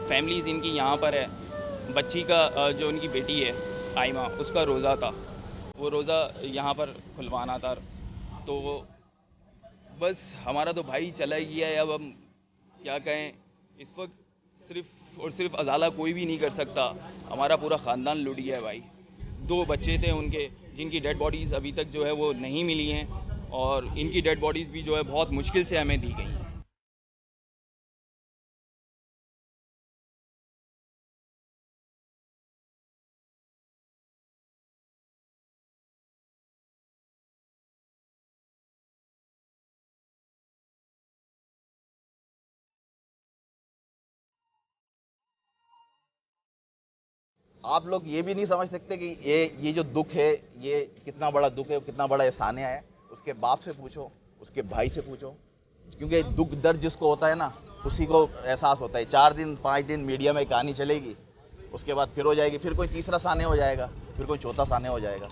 Families इनकी यहाँ पर है। बच्ची का जो उनकी बेटी है आइमा, उसका रोज़ा था, वो रोज़ा यहाँ पर खुलवाना था। तो वो बस हमारा तो भाई चला ही गया है। अब हम क्या कहें, इस वक्त सिर्फ और सिर्फ अजाला कोई भी नहीं कर सकता। हमारा पूरा ख़ानदान लुट गया है भाई। 2 बच्चे थे उनके, जिनकी डेड बॉडीज़ अभी तक जो है वो नहीं मिली हैं, और इनकी डेड बॉडीज़ भी जो है बहुत मुश्किल से हमें दी गई हैं। आप लोग ये भी नहीं समझ सकते कि ये जो दुख है, ये कितना बड़ा दुख है, कितना बड़ा एहसान है। उसके बाप से पूछो, उसके भाई से पूछो, क्योंकि दुख दर्द जिसको होता है ना, उसी को एहसास होता है। 4 दिन 5 दिन मीडिया में कहानी चलेगी, उसके बाद फिर हो जाएगी, फिर कोई तीसरा साने हो जाएगा, फिर कोई चौथा साने हो जाएगा।